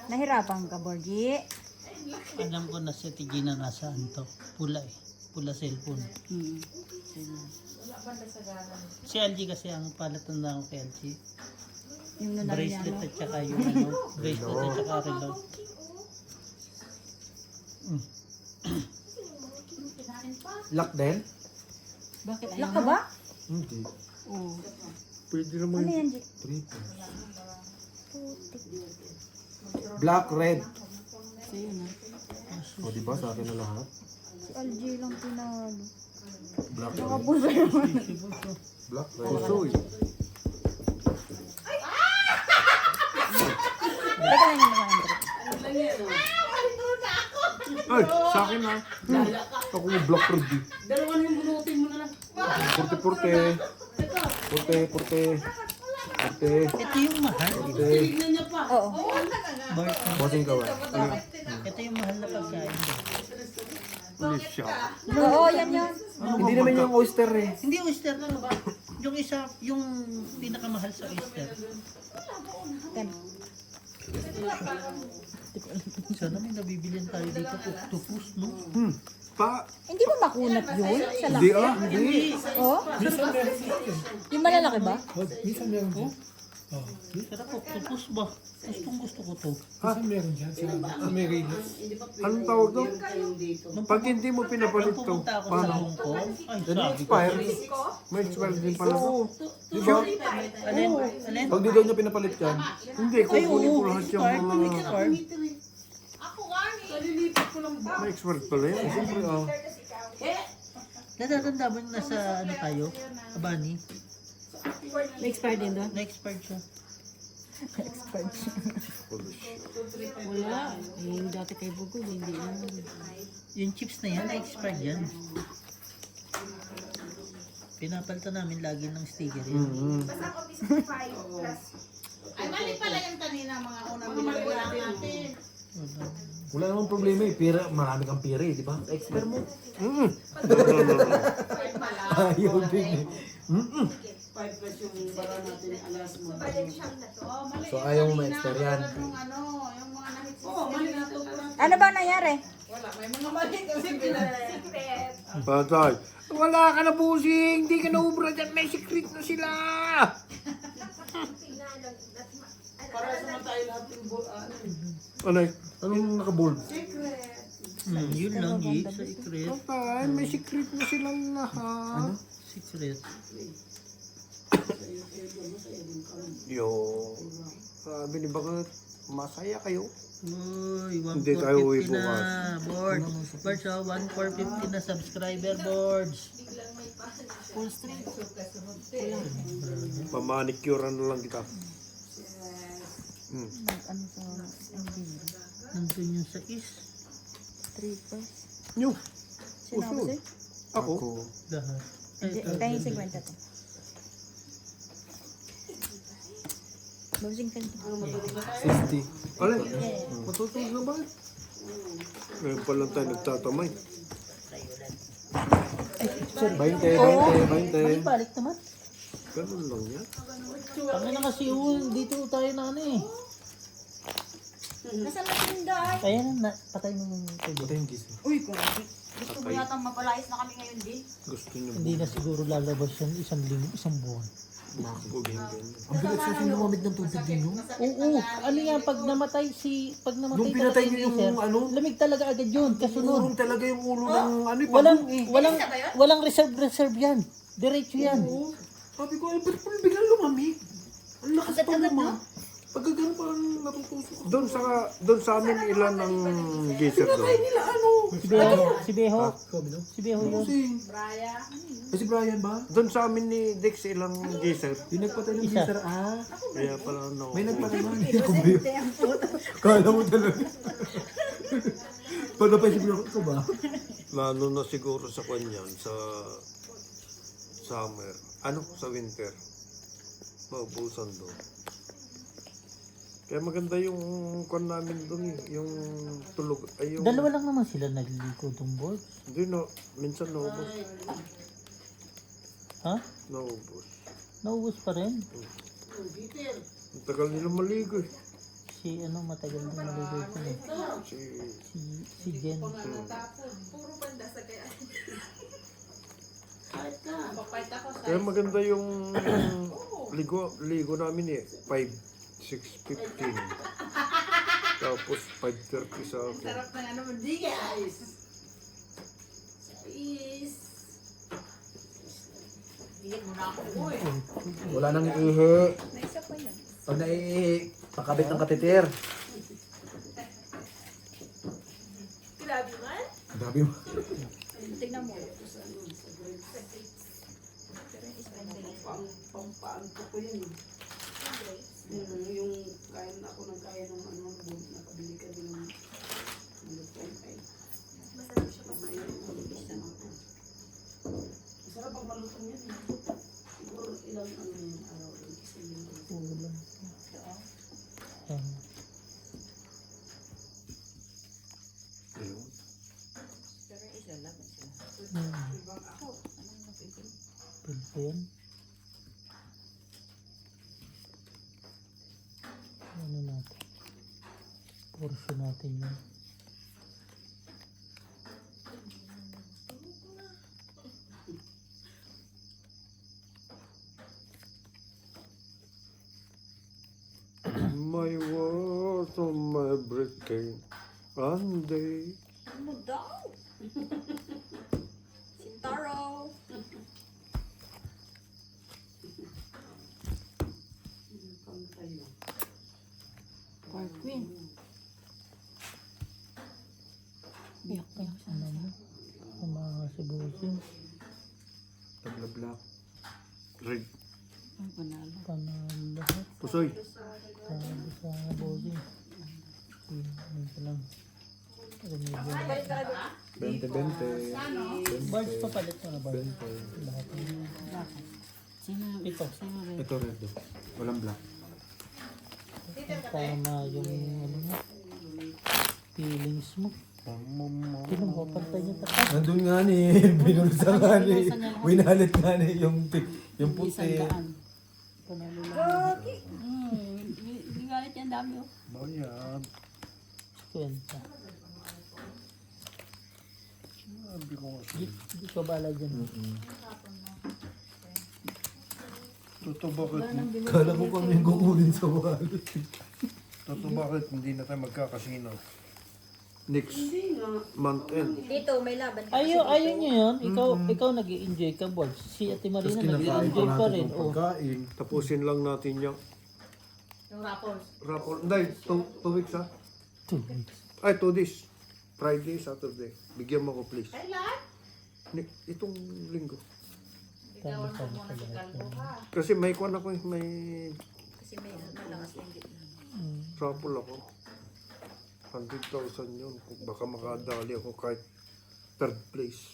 Nahirapan ka, Borgie? Alam ko na si Tigina nasaan to. Pula eh. Pula cellphone. Si LG kasi ang palatandaan ko kay LG. Yung nanalo niya, Bracelet no? at saka yung ano. Bracelet at saka reload. Lock din? Bakit? Lock ka ba? Hindi. Oo. Pwede naman Ano yan, G? triple. Black, red. Sa'yo na. O diba sa akin na lahat? Si LG lang pinalo. Black, red. Nakapuso naman. Black, red. Puso eh. Teka lang yung mga Andre. Ay, sa akin na. Ako mo black, red eh. Dalawa na yung bunutin mo na lang. Porte. Ito yung mahal. Tignan niya pa. Oo. Bart, Bossing ka ba? ito yung mahal na pagkain. Police shop. Oo, yan yan. Hindi naman yung oyster eh. Hindi oyster to. Yung isa, yung pinakamahal sa oyster. Ten. Sana may nabibilihan tayo dito. Octopus, no? Hindi ba makunat yun? Sa Hindi laki? ah, hindi. Oo? Yung malalaki ba? Minsan meron dyan. Sarap octopus ba? Gustong gusto ko to. Minsan meron dyan. Sa Amerinas. Anong tawag doon? Pag hindi mo pinapalit Nung to, pumunta ako sa paano? Hong Kong, ay Then sabi ko. expire. May expire din pala to. Di ba? Alin? Alin? Pag di daw niya pinapalit yan, hindi, Ay, kukunin ko oo. lahat yung Expired. mga... Expired. Kalilipat ko lang ba? May expired pala yan. Siyempre ah. Natatanda mo yung nasa ano tayo? Abani? May expired din doon? Na-expired siya. Wala. Yung dati kay Bugoy, hindi yan. Yung chips na yan, na-expired yan. Pinapalitan namin lagi ng sticker yan. Ay, mali pala yung kanina mga unang binagawa natin. Wala namang problema eh. Pira, marami kang pira eh, di ba? Expert mo. Ayaw din eh. 5 plus yung bara natin alas mo. Oh, mali. So ayaw mo ma-expert yan. Yung ano, yung mga nahit. Oo, mali na to. Ano ba nangyari? Wala, may mga mali kasi pinag-secret. Patay. Wala ka na busing. Hindi ka na ubra dyan. May secret na sila. Para sa tayo lahat yung Ano eh? Anong nakabold? secret. Yun lang, G. Secret. Patay. May secret na silang lahat. Secret. Yo. Sabi ni bakit masaya kayo? Uy, Hindi tayo 1,450 bukas. na. Boards. Boards, oh. 1,450 na subscriber boards. Full street. Pamanicure na lang kita. Ano sa MD? Nandun yung sa is. Trippers. Nyo. Sino ako sa'yo? Ako? Lahat. Ay, ito. Tayo yung 50 to. Bawsing ka. 60. Alin? Matutulog na ba? Ngayon pa lang tayo nagtatamay. 20, 20, 20. Balik naman. Ganun lang yan. Ano na kasi yun, dito tayo na ano eh. Nasa matinda ay. Ayan, patay mo yung tubo. Ito yung gising. Uy, grabe. Gusto mo yata mapalayas na kami ngayon din? Gusto nyo Hindi na siguro lalabas yung isang buwan. makakugin ganyan. Ang bigat sa akin lumamig ng tubig din yun. Oo, ano yan, pag namatay Nung pinatay nyo yung laser, ano? lamig talaga agad yun, kasunod. Urong talaga yung ulo ng ano eh. Walang, pabong eh. walang reserve yan. Diretso yan. Sabi ko, ba't pa biglang lumamig? Ang lakas pa naman. Pag gano'n parang natutusok. Doon sa amin ilan ang geyser doon? Nila ano? Si Beho. Sabi no? Si Beho yun. Si Brian ba? Doon sa amin ni Dex ilang geyser. Yung nagpatay ng Isa. geyser, Kaya pala no. may nagpatay na. Kala mo talaga. Pag napaisip ko ba? Lalo na siguro sa kanyan, sa summer. Ano? Sa winter. Maubusan doon. Kaya maganda yung kon namin doon eh. Yung tulog. Ay yung... Dalawa lang naman sila nagliliko itong board. Hindi no. Minsan naubos. Ha? Naubos. Naubos pa rin. Ang tagal nila maligo eh. Si ano, matagal din naligo ko eh. Si... Si Jen. Kahit ka. Kaya maganda yung ligo namin eh. 6:15. Tapos 5:30 sa akin. Sarap ng ano mo, di guys. Is. Wala nang ihi. Pag naiihi, pakabit ng katitir. Grabe man. Grabe mo. Tingnan mo. Pampaan ko yun. Yung kaya na ako ng kaya ng ano, nakabili ka din ng lutong ay. Masarap siya pa. Masarap ang malutong yan. Siguro ilang ano yung araw din. Ulam. Ayan. Ayun. Pero isa laban sila. Pwede pa yan. Ano natin? Portion natin yun. My words on my everything. And they... Ano daw? Sintaro. Pantay lang. Park Queen. Iyak ka. Ano mo? Ang mga sibusin. Tabla black. Red. Ang panalo. Panalo lahat. Pusoy. Sabi sa bossing. Ano pa lang. Balik ka na. 20-20. Bards pa palit mo na ba? 20. Lahat ng Bakit? Sino? Ito. Sino rin? Ito red. Walang black. tama yung ano mo, feelings mo. Tingnan mo, pantay niya pa. Nandun nga ni, binulsa nga ni, winalit nga ni yung Isang puti. daan. Panalo lang. Hindi galit yan, dami oh. Bayad. Kwenta. Sabi ko kasi. Hindi ko bala dyan. Totoo bakit? Kala ko kami yung kukunin sa wallet. Totoo bakit hindi na tayo magkakasino? Next Hindi nga. month end. Dito, may laban. Ayun niyo yun. Ikaw nag-i-enjoy ka, boss. Si Ate Tapos Marina kinakain pa nag-i-enjoy pa natin rin. yung Oh. pagkain. Tapusin lang natin yung Yung rappers. rapport. Hindi, 2 weeks ha? 2 weeks. Ay, 2 days. Friday, Saturday. Bigyan mo ko please. Kailan? Itong linggo. Tama sa lahat. Kasi may kwan ako, may Kasi may malakas na hindi. raffle ako. 100,000 yun. Kung baka makadali ako kahit 3rd place.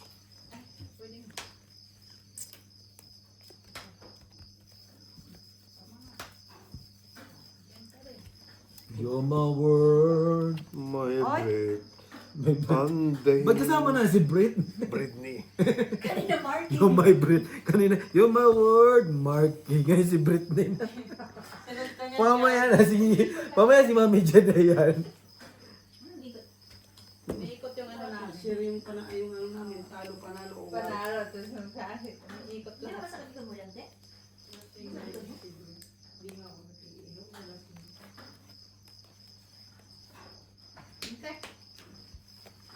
You're my world. My breath. May And they... Ba't kasama na si Brit? Britney. Kanina, Marky. You're my Brit. Kanina, you're my word. Mark. Ngayon si Britney na. Mamaya si Mami Jen na yan. Umiikot yung ano na. Share yung yung ano namin, talo panalo. o wala. Panalo, tapos yung kahit. Umiikot lahat. Masakit ka mo lang, te?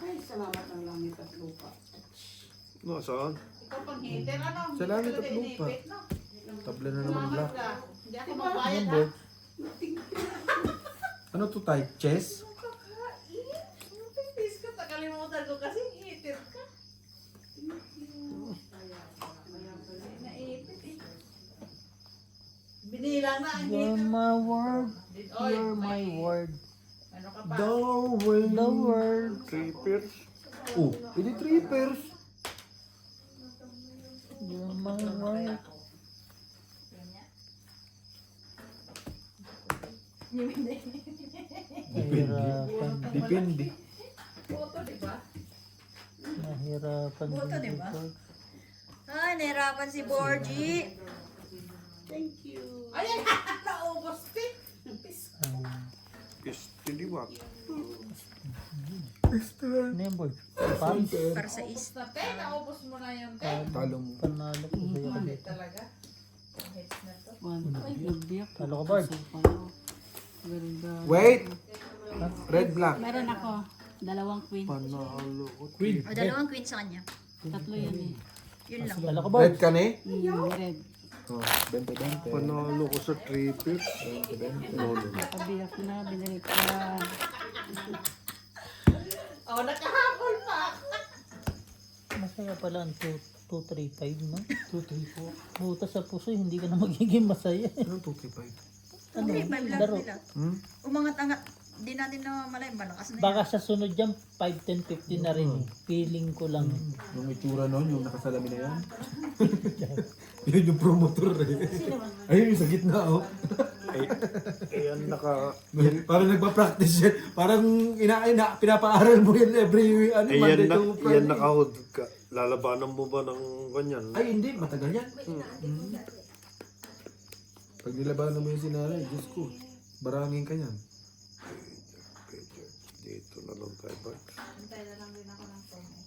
Ay, salamat ng langit at lupa. Nasaan? Ikaw pang hater, ano? Sa langit at lupa. Tabla na naman black. Hindi ako magbayad, ha? Number. Ano to type? Chess? Please ka, nakalimutan ko kasi hater ka. Naipit eh. Binilang na ang You're hater. my word. Oy, You're my word. Ano ka pa? Darwin. The word. Trippers. Oh, hindi trippers. You're my word. Nahirapan. Depende. Photo, di ba? Nahirapan Buto, din diba? ito. Ay, nahirapan si Borgie. Thank you. Ayan, naubos, Pip. Istiliwat. Ano yan, boy? Paris. Para sa is. Naubos mo na yung Talo mo. Panalo ko sa'yo ka dito. talaga. Ang hits na to. Nagbiyak. Talo ka, Bard. Ganda. Wait! Red, black. Meron ako. Dalawang queen. Panalo ko. Queen. O, dalawang queen sa kanya. Tatlo yan eh. Yun lang. Talo ka, Bard. Red ka ni? Red. Oh, 20-20. Panalo ko sa tripit. Pabiyak na. Binalik ka. Oh, nakahabol pa. Masaya pala ang 2-3-5, no? 2-3-4. Buta sa puso, hindi ka na magiging masaya. Anong 2-3-5? Ano? Okay, 5 lang Laro. nila. Hmm? Umangat-angat. Di natin na malay. Malakas na yun. Baka sa sunod dyan, 5, 10, 15 na rin eh. Feeling ko lang. Yung itsura nun, yung nakasalamin na yan. Yun yung promotor eh. Ayun yung sa gitna oh. Ayan naka... Parang nagpa-practice yan. Parang pinapaaral mo yan every Monday Ayan, to ayan Friday. nakahod ka. Lalabanan mo ba ng ganyan? Ay hindi, matagal yan. Pag nilabanan mo yung sinanay, Diyos ko, barangin ka yan. Dito na lang tayo ba? Hintay na lang din ako ng tono.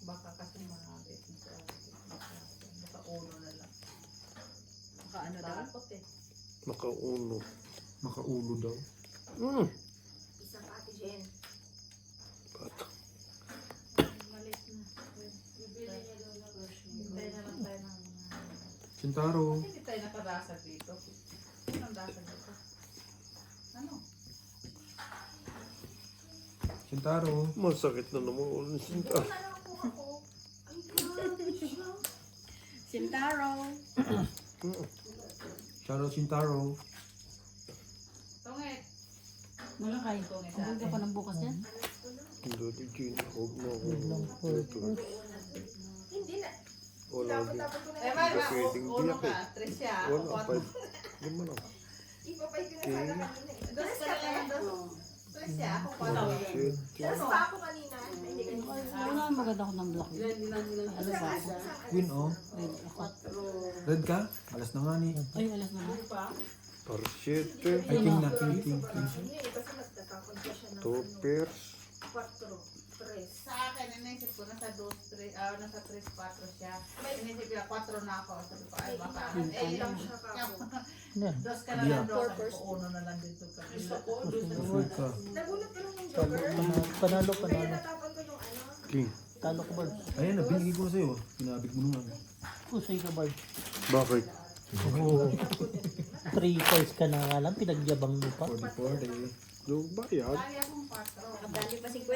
Baka kasi manabit na sa baka ulo na lang. Baka ano daw. Takot eh. Nakauno. Makaulo daw. Isang ate Jen. Bata. Malit na. Bibili niya daw na version. Hintay na lang tayo ng... Sintaro. Hindi tayo nakadasag dito. Anong dasag dito? Ano? Sintaro. Masakit na naman ulo ni Sinta. Sintaro. Shoutout Sintaro. Tungit. Malakay. Abog ako ng bukas yan. Hindi, di Gina. Huwag mo ako. Lang po. Wala din. Eh, may Hindi pwedeng uno biyak ka. eh. Tres siya. Wala, Kwatro. 5. Hindi mo lang. Okay. Dos ka lang. Tres siya. Ako kwatro. Shit. Wala maganda ako ng black. Ano ba ako? Queen oh. Red ako. Red ka? Alas na nga ni. Ay, alas na ba? Par 7. Ay, king na. King. 2 pairs. Sa akin, inisip ko nasa 2, 3, nasa 3, 4 siya. Inisip ko 4 na ako. Sabi ko, ay baka. Eh, Yan. dos ka na lang, dos. Sabi ko, uno na lang dito. Gusto ko, Red ka. Panalo. King. Talo ka, Bard. Ayan na, binigay ko na sa'yo. Pinabig mo nung ano. Pusay ka, Bard. Bakit? Oo. 3 points ka na nga lang, pinagyabang mo pa. 44 day. Yung bayad. Dali pa 50.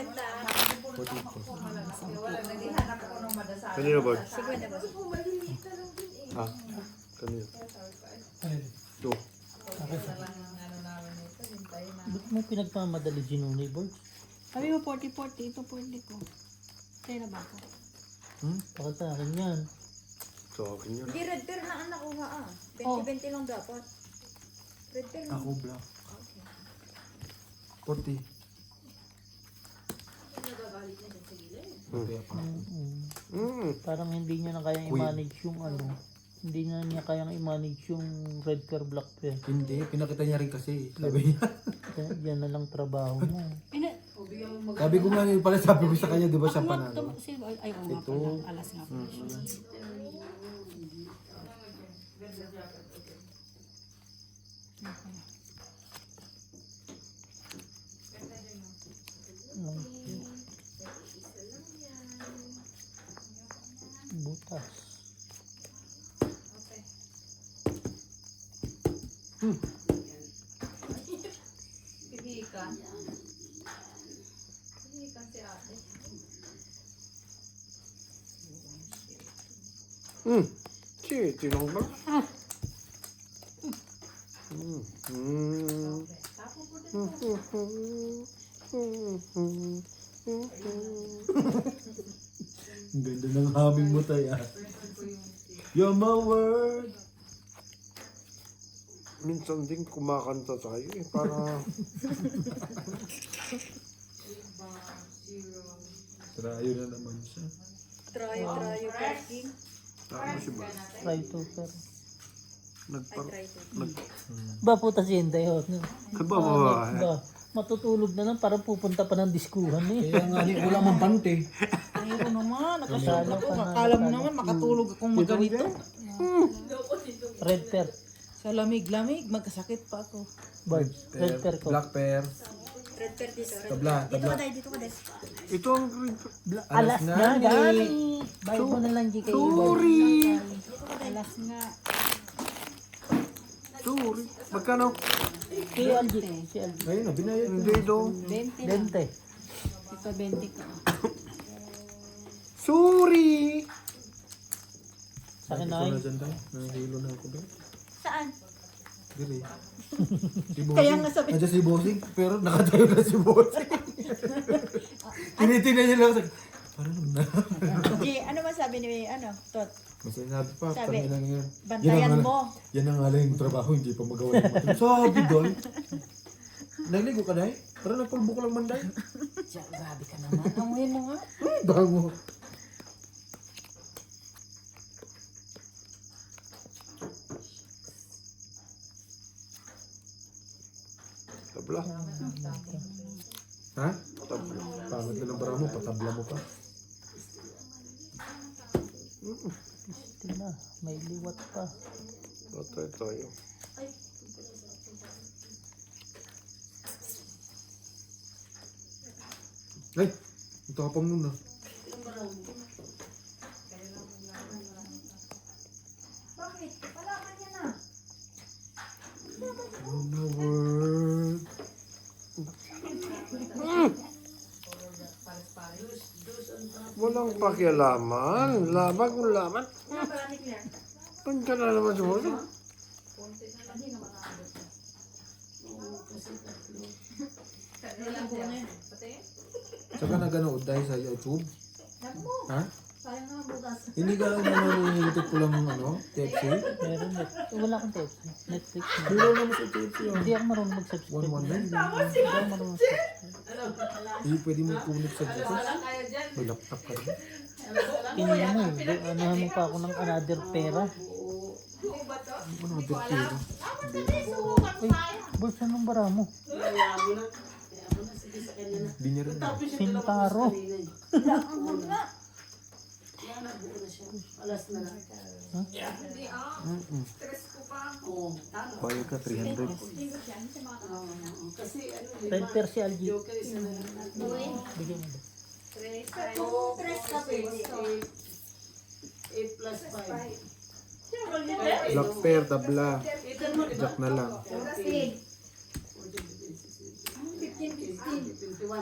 wala, naghihanap ako ng madasal. Kanina ba? 50 ba? Ah. Kanina. 2. Ano namin ito, hintayin na. Ba't mo pinagmamadali Ginuni, Bard? Sabi mo 40-40. Ito 40 ko. Kaya na ba ako? Bakit sa akin yan? Sa akin yun. Hindi, red pair na ang nakuha ah. Oh. 20-20 lang dapat. Red pair na. Ako black. 40. Kaya pa. Parang hindi niya na kayang i-manage yung ano. Hindi niya kayang i-manage yung red pair, black pair. Hindi, pinakita niya rin kasi. Sabi niya. Kaya yan na lang trabaho mo. Sabi ko nga yun pala, sabi ko sa kanya, di ba siya panalo? Ay, oo nga pala. Alas nga pala siya. Butas. Pihikan. Pihikan si ate. Chiti lang ba? Ang ganda ng humming mo tayo. You're my world. Minsan din kumakanta tayo eh. Para Trayo na naman siya. Trayo, parking. tama siya ba? Try to pair. Nagpang... try to. Ba puta si Inday ho. Ba? Matutulog na lang para pupunta pa ng diskuhan eh. Kaya nga ni wala mang pante. Ayoko naman, nakasya Talo ako. ka na, Akala mo talo. naman, makatulog akong maganito. Red pear. Sa lamig-lamig, magkasakit pa ako. Bird. Red pear ko. Black pear. Red pear dito. Red Tabla, Dito tabla. ka tayo, dito ka des. Ito ang green. Alas nga na, ni. gani. Bayad mo na lang di kayo. Sorry. Alas nga. Sorry. Magkano? Si LG. Si LG. Ayun na, binayad ko. Hindi daw. 20 lang. Dente. Ito 20 ka. Sorry. Sa akin na Ikaw ay. na dyan tayo. Nahihilo na ako ba? Saan? Dili. Si Bossing. Kaya nga sabi- Nandiyan si Bossing, pero nakatayo na si Bossing. Tinitingnan niya lang. Parang na. G, ano ba sabi ni, Tot? Mas sinabi pa, Sabi, tangina nga. bantayan Yan ang- mo. Yan ang alay yung trabaho, hindi pa magawa ng matulog. Sabi doon. Nagligo ka dahil? Parang nagpulbo ka lang man dahil. Diyan, grabe ka naman. Amuhin mo nga. Bango. Tabla. Ha? Tabla. Pangit na ng bara mo, patabla mo pa. Ito na. May liwat pa. Ito tayo. Ay, ito ka pang muna. Bakit? Palaman niya na. Oh my word. Walang pakialaman. Laban kung laban. Ano pala ni Claire? Punta na naman sa mga. Saka naganood dahil sa YouTube. Nag mo. Ha? Sayang naman bukas. Hindi ka nanonood ko lang TFC? Meron net. Wala akong text. Netflix na. Hindi naman sa TFC yun. Hindi ako marunong mag-subscribe. 119. Hindi ako marunong mag-subscribe. Hindi pwede mo connect sa Diyos. May laptop ka rin. Tingnan mo. Anahan mo pa ako ng another pera. Ano ang dirtiro? Ay, bulsa ng bara mo. Hindi niya rin. Sintaro. Bayad ka 300. Red pear si LG. Bigyan mo ba? Tres ka pwede. Black pear, tabla. Jack na lang. Kasi. 15.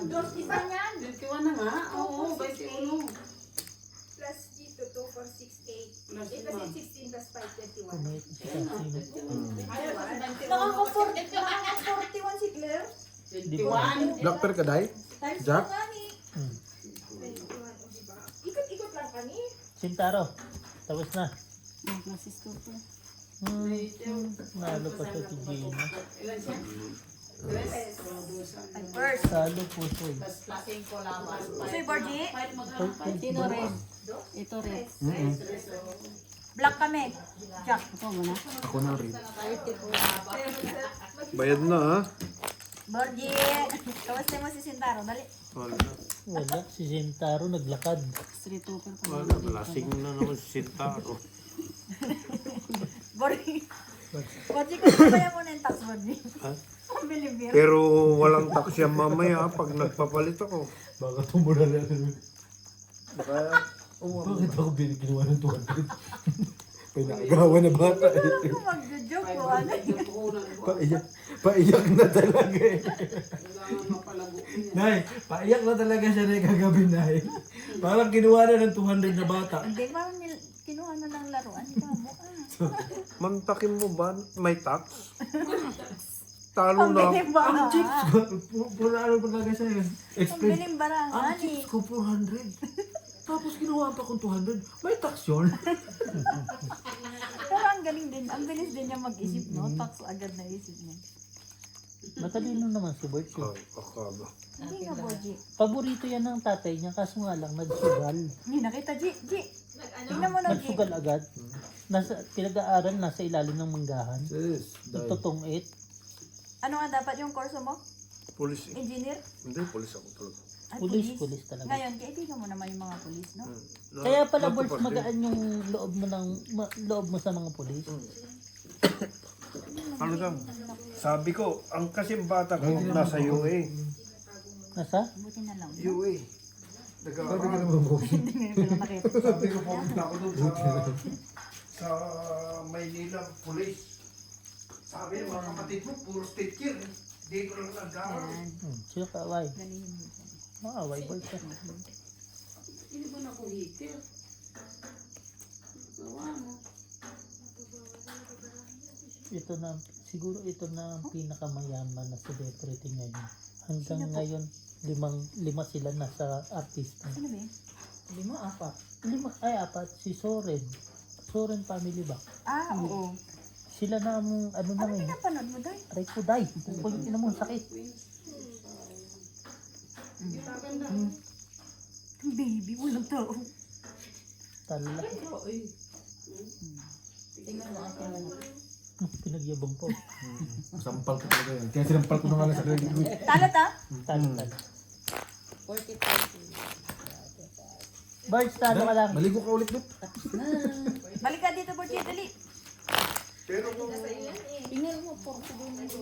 Dos, isa niyan. 21 na nga. Oo, 21. Plus dito, 2, 4, 6, 8. Eh, kasi 16 plus 5, 21. Kumait si Katsino. Nakaka-41 si Claire. 21. Black pear ka dahil? Times Jack? 2 nga ni. Hmm. 21, o diba? Ikot-ikot lang kani. Sintaro. Tapos na. Nag-assist ko po. Nalo pa siya si Gina. Ilan siya? At first. Salo po siya. Plasing ko laban. Soy Borgie, Ito rin. Ito rin. black kami. Jack. Ito mo na. Ako na rin. Bayad na ha. Borgie. Kamusta mo si Sintaro? Dali. Wala. Wala. Si Sintaro naglakad. Street trooper pa. Wala. Lasing na naman si Sintaro. Borgie. Borgie, kung kaya mo na yung tax, Borgie. Ha? Ang bilib Pero walang tax yan mamaya pag nagpapalit ako. Baka tumula lang. Baka, Bakit ako ginawa ng 200? Pinagawa na bata eh. Kung mag-joke ko, ano? Paiyak na talaga eh. Kailangan mapalago. Nay, paiyak na talaga siya na kagabi na eh. Parang kinuha na ng 200 na bata. Hindi, parang kinuha na ng laruan. Hindi ka mo. mantakin mo ba may tax? Talo na. Pambiling barangan. Pura ano pa talaga siya yun. Explain. Pambiling barangan Ang eh. chips ko 400. Tapos kinuha pa kong 200. May tax yun. Pero ang galing din. Ang bilis din niya mag-isip, no? Tax agad na isip niya. Matalino naman si Bert. Ay, akaba. Hindi nga, Borgie. Paborito yan ng tatay niya kaso nga lang nagsugal. Hindi nakita, G. Tingnan mo na, Jake. Nagsugal agad. Pinag-aaral, nasa ilalim ng manggahan. Sis, dahil. Nagtutungit. Ano nga dapat yung kurso mo? Pulis eh. Engineer? Hindi, pulis ako talaga. Ay, Pulis talaga. Ngayon, kaibigan mo naman yung mga pulis, no? Kaya pala, Not to Bols, forget. magaan yung loob mo sa mga pulis. Talagang, sabi ko, ang kasing bata ko nasa UA. Nasa? Buti na lang. UA. Sabi ka Nag-aaral. naman po. Hindi ngayon pala nakita. Sabi ko, pumunta ako doon sa Maynila Police. Sabi, mga kapatid mo, puro state year. Hindi ko lang nag-aaral. Sino ka, away? Galingan mo. Away, Bols. Hindi ba na kuhitir? Gawa mo. Ito na, siguro ito na ang pinakamayaman na celebrity ngayon. Hanggang ngayon, lima sila nasa artista. Sino ba yun? Apat. Apat. Si Soren. Soren family ba? Ah, oo. Sila na ang ano na Ano ngayon. pinapanood mo, Day? Aray ko, day. Pupunyin na mo, sakit. Baby, walang tao. Tala. Tingnan mo ako. Pinagyabang po. Sampal ko talaga yan. Kaya sinampal ko na nga lang sa credit ko. Talot, ah? Tala. 40,000. Bards, talo ka lang. Maligo ka ulit, Dok. Balik ka dito, Borgie, dali. Pero kung, Tingnan mo, 40,000.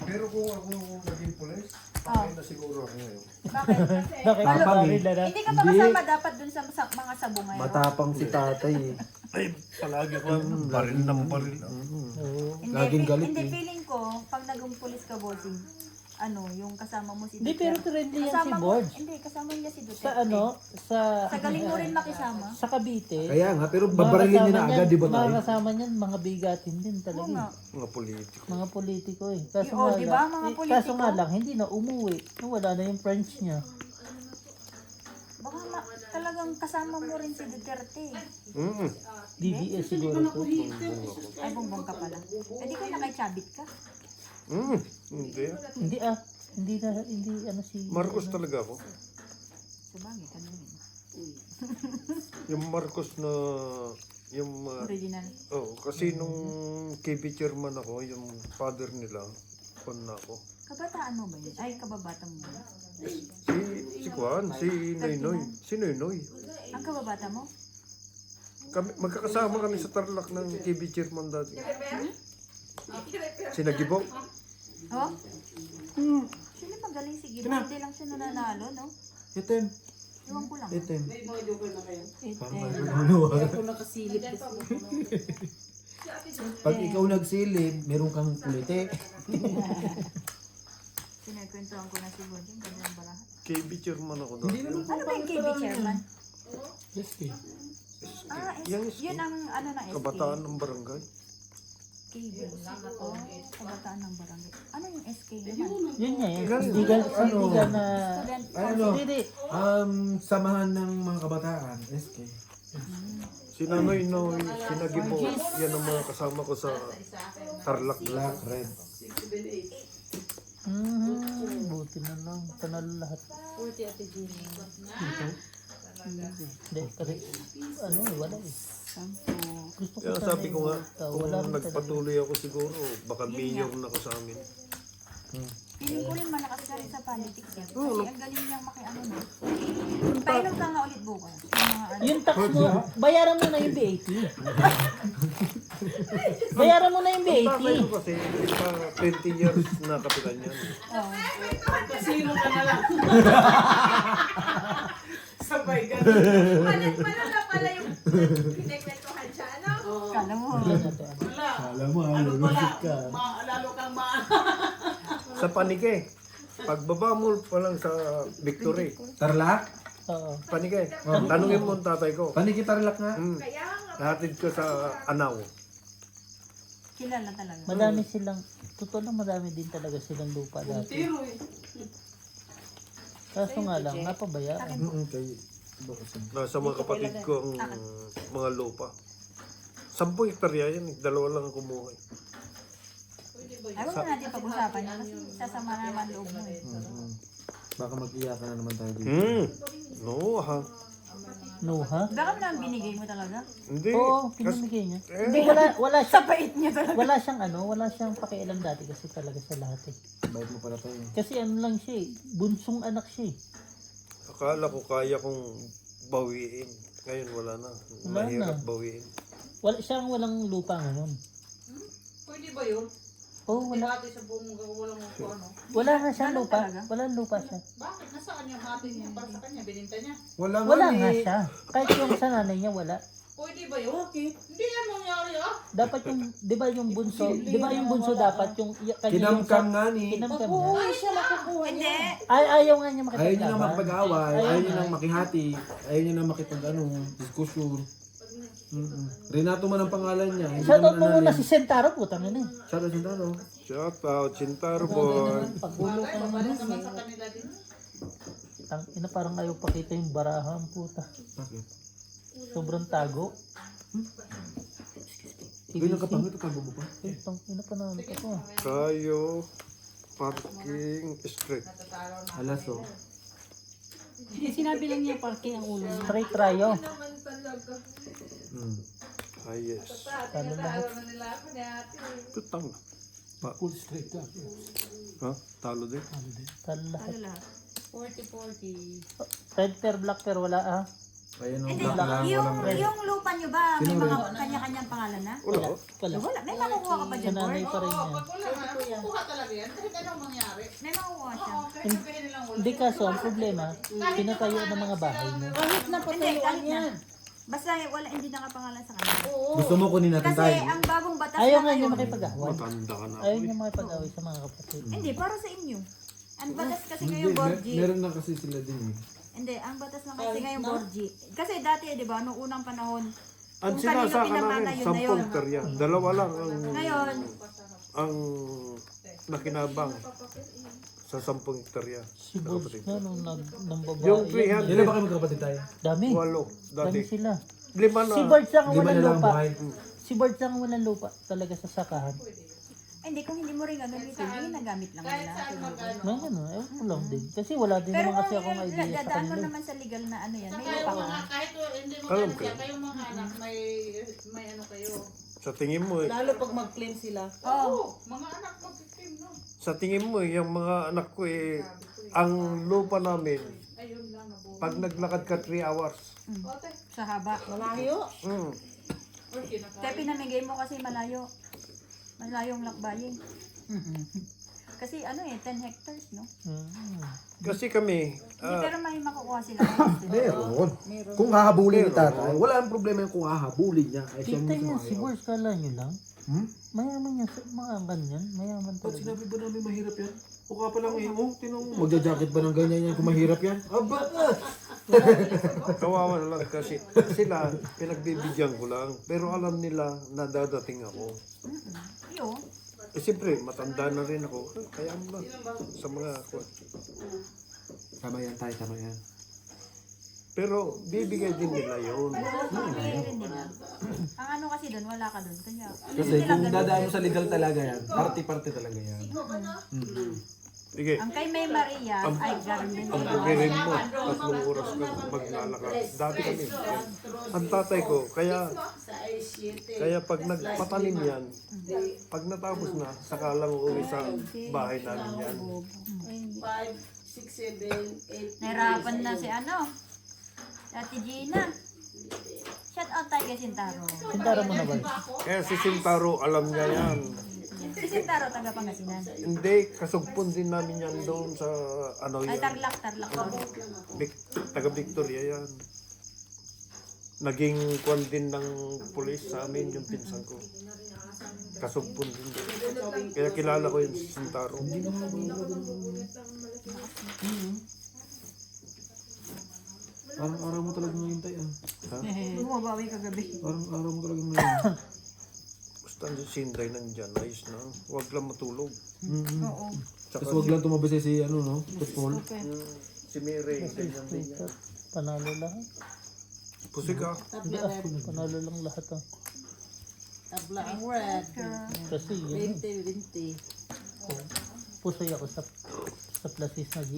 pero kung ako naging police, Oh. patay na siguro ako ngayon. Bakit? Bakit? Tapang eh. Baril na lang. Hindi ka pa kasama dapat dun sa mga sabungay. Matapang si tatay eh. Ay, palagi ko ang baril ng baril. Oo. Hindi, Laging galit hindi eh. feeling ko, pag naging pulis ka, bossing, ano, yung kasama mo si Hindi, pero Duterte. friendly yan si Kasama mo- Borge. Hindi, kasama niya si Duterte. Sa ano? Sa galing mo rin makisama. Sa Cavite. Kaya nga, pero babarilin niya na agad, di ba tayo? Mga kasama niyan, mga bigatin din Oo talaga. nga. Mga politiko. Mga politiko eh. Kaso Oo, nga di lang, ba, mga kaso politiko? nga lang, hindi na umuwi. Wala na yung friends niya. Baka talagang kasama mo rin si Duterte. DDS siguro to. Ay, bongbong ka pala. Eh, di ka na kay Chabit ka. Hindi. Hindi hindi ano si... Marcos talaga ako. Sabagay, kami rin. Yung Marcos na, yung, Original. kasi nung KB chairman ako, yung father nila, kon na ako. Kabataan mo ba yun? Ay, kababata mo ba yun? Si Juan, si Noynoy. Si Noynoy. Ang kababata mo? Magkakasama kami sa Tarlac ng KB chairman dati. Si Nagibo. Oh? Sino magaling si Gibo? Hindi lang siya nananalo, no? Item. Iwan ko lang. Item. May mga joker na kayo. Ako nakasilip. Pag ikaw nagsilip, meron kang kulite. Sinagkwentuhan ko na si Borge. Ganda ng barahat. KB chairman ako dati. Ano ba yung KB chairman? Yes, eh. Ah, yun ang ano ng SK. Kabataan ng barangay. KB. Oh, kabataan ng barangay. Ano yung SK naman? Yun nga eh. Ganun. Hindi ka na... Student Ano? Hindi. Samahan ng mga kabataan, SK. Si Nanoy Noy, si Nagibo, yan ang mga kasama ko sa Tarlac. Black, red. Buti na lang. Panalo lahat. 40 Ate Jenny. Hindi, kasi ano eh, wala eh. Gusto ko Kaya sana sabi ko nga, yung- kung wala rin talaga. nagpatuloy ako siguro, baka mayor na ako sa amin. Feeling ko rin malakas ka rin sa politics yan. Kasi ang galing niyang makiano na. Painom ka nga ulit bukas. Yung mga ano. Yung tax mo, bayaran mo na yung VAT. Bayaran mo na yung Tatay VAT. ko kasi, pa 20 years na kapitan yan. Oh. Kasino ka na lang. Sabay ka. Ano na pala yung pinagkwentuhan siya, ano? Kala mo. Wala. Alam mo, Ano pala? lusik ka. Lalo kang Sa Panike, pagbaba mo pa lang sa Victory, Tarlac? Oo. Panike, tanungin mo ang tatay ko. Paniki Tarlac nga. Kaya nga, Nahatid ko sa Anaw. Kilala talaga. Madami silang, totoo lang madami din talaga silang lupa dati. tiro eh. Kaso nga lang, napabayaan. Kay... Nasa mga kapatid ko ang mga lupa. 10 hektarya yan, 2 lang kumuha. Ay, huwag na natin pag-usapan yan kasi sasama naman loob mo eh. Baka mag-iyakan na naman tayo dito. No ha. No, ha? Baka mo naman binigay mo talaga. Hindi. Oo, Kas- pinamigay niya. eh, Wala Sa siyang, bait niya talaga. wala siyang pakialam dati kasi talaga sa lahat eh. Bait mo pala tayo. Kasi ano lang siya eh, bunsong anak siya eh. akala ko kaya kong bawiin. Ngayon wala na. Wala Mahirap na. bawiin. Siyang walang lupa ngayon. Pwede ba yun? Oo, Hindi wala. natin sa buong walang ano. Wala na siyang Ganun lupa. talaga? Walang lupa siya. Bakit? Nasaan yung hati niya? Para sa kanya, bininta niya. Wala Wala nga nga eh. siya. Kahit yung sa nanay niya, wala. Pwede ba yun? Hindi yan mangyari ah. Dapat yung, di ba yung bunso, di ba yung bunso dapat yung, kanya yung Kinamkam nga ni. kinamkam niya. Hindi. Ayaw nga niya Ayaw niya nang makipaglaban. makipag-away, Ayaw ayaw niya nga. nang makihati, ayaw niya nang diskusyon. Renato man ang pangalan niya. Hindi Shoutout mo naman muna analin. si Sentaro, putang ina eh. Shoutout sa Sentaro. Shout out, Chintaro boy. Pagulo ka naman Balik nun naman eh. sa kanila din. Tang ina, parang ayaw pakita yung barahan, puta. Bakit? Sobrang tago. Uy, nagkapangit at tago mo pa. Tang ina pa naman ito. Tayo, parking street. Natatalo na. Alas oh. Sinabi lang niya parking ang ulo. Straight tayo. Naman talaga. Ah, yes. Talo lahat. Talo na nila ako ni ate. Tutang. Full straight ka. Ha? Talo din? Talo lahat. Ano lahat? 40-40. Red pair, black pair, wala ah. Ayan ang Hindi, black lang, walang red. yung lupa nyo ba, may Sinong mga red? kanya-kanyang pangalan na? Wala. Wala. Wala, may makukuha ka pa Sa dyan, nanay Bord? pa rin Oo, yan. pag wala na, kukuha talaga yan. Kahit anong mangyari. May makukuha siya. Oo, kahit sabihin nilang wala. Hindi kaso, ang problema, pinatayo ng mga bahay mo. Kahit na Hindi, patayuan kahit na. yan. Basta wala, hindi nakapangalan sa kanya. Gusto mo kunin natin Kasi tayo? ang bagong batas Ayaw na nga niya ngayon, makipag-away. Matanda ka na. Ayaw niya makipag-away sa mga kapatid. hindi, para sa inyo. Ang batas kasi Hindi, ngayong Borgi. meron na kasi sila din eh. Hindi, ang batas na kasi ngayong Borgi. Kasi dati, di ba, noong unang panahon, Ang kung kanino sinasaka pinamana namin, yun na yun. 10 hektarya. Dalawa lang Ngayon, ang nakinabang sa 10 hektarya. Si Bods nga nung nang babae. Yung yan, 300, Ilan ba kayo magkapatid tayo? Dami. walo Dami dati. sila. 5 na. Si Bods lang ang Lima walang na lang lupa. buhay. Si Bods lang ang walang lupa talaga sa sakahan. hindi, kung hindi mo rin gagamitin, hindi nagamit lang Kahit nila. saan mag-ano. May ano, ewan ko lang din. Kasi wala din Pero naman kasi kung akong idea sa dadaan mo kanila. naman sa legal na ano yan, may Kayo lupa mga, ka. kahit hindi mo Alam ano ko. siya, kayong mga anak, may ano kayo. Sa tingin mo, Lalo pag mag-claim sila. Oo, mga anak mag-claim no. sa tingin mo, yung mga anak ko ang lupa namin, Ayun lang, nabuhay. pag naglakad ka 3 hours. Ote, Sa haba. Malayo. Mm. or kinakain. Kaya pinamigay mo kasi malayo. Malayong lakbayin. Kasi ano 10 hectares, no? Kasi kami, Hindi, pero may makukuha sila. Meron. Kung hahabulin ni tatay, wala ang problema yung kung hahabulin niya. Ay siya Kita mismo niya, si ayaw. Bods, kala nyo lang. Hmm? Mayaman niya, mga ganyan. Mayaman Pag talaga. sinabi ba namin mahirap yan? O ka pa lang eh, oh, tinong magja-jacket ba ng ganyan yan kung mahirap yan? Aba! kawawa na lang kasi sila, pinagbibigyan ko lang. Pero alam nila na dadating ako. Yo, Eh siyempre, matanda na rin ako. Kaya ba, sa mga Tama yan tayo, tama yan. pero bibigay din nila yun. pamilya rin nila. Ang ano kasi doon, wala ka doon. Kanya, Kasi kung dadaan mo sa legal talaga yan, party-party talaga yan. Sige, ang kay May Maria ay garden. ang bugirin mo, 3 oras ka maglalakad. Dati kami, ang tatay ko, kaya pag nagpatalim yan, pag natapos na, saka lang uuwi sa bahay namin yan. 5, 6, 7, 8. Nahirapan na si ano, Ate Gina. Shout out tayo kay Sintaro. Sintara mo na ba? Kaya si Sintaro, alam niya yan. Si Sintaro, taga Pangasinan. Hindi, kasugpon din namin yan doon sa ano Ay, yan. Tarlac ba? Taga Victoria yan. Naging kwan din ng pulis sa amin yung pinsan ko. Kasugpon din doon. Kaya kilala ko yung Sintaro. Parang araw mo talaga ngayon tayo. Bumabawi kagabi. Parang araw mo talaga ngayon. Basta yung sinday nandyan, ayos na. Huwag lang matulog. Oo. Tsaka Tapos wag lang tumabisi si ano no, Tutpol. si Mire, ganyan din yan. Panalo lahat. Pusik ka. Hindi panalo lang lahat ah. Tabla ang red. Kasi yun, 20, 20. pusoy ako sa plasis na G.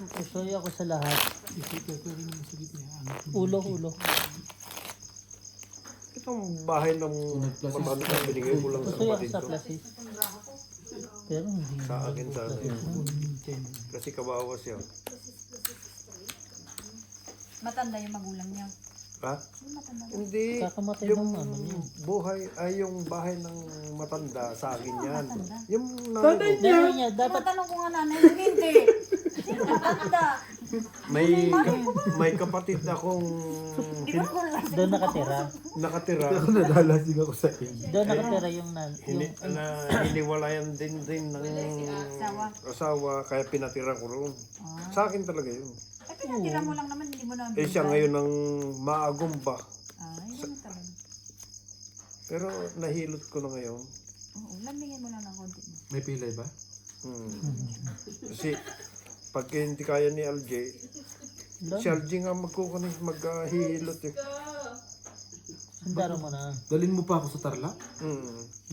Pusoy ako sa lahat. Ulo. Itong bahay ng matanda, binigay ko lang sa Pusoy ako kapatid sa ko. plasis. Pero hindi. Sa akin sana yun. Kasi kawawa siya. Matanda yung magulang niya. Ha? Yung matanda. Hindi. Kakamatay Yung ng ano niya. buhay, ay yung bahay ng matanda sa akin yan. matanda? Yung nanay ko, Dahil niya, dapat Tinatanong ko nga nanay, hindi. Sino matanda? may kapatid akong Di ba ko lang? doon nakatira. nakatira. Ako nadalasig ako sa inyo. Doon nakatira yung Na hiniwalayan din ng asawa, kaya pinatira ko roon. Sa akin talaga yun. Eh, pinatira mo lang naman, hindi mo na Eh siya ngayon ng maagumba. Ay, ganun talaga. Pero nahilot ko na ngayon. Oo, lambingin mo lang ng konti mo. May pilay ba? Kasi pag hindi kaya ni LJ, si LJ nga maghihilot eh. Sundaro mo na. Dalhin mo pa ako sa Tarlac?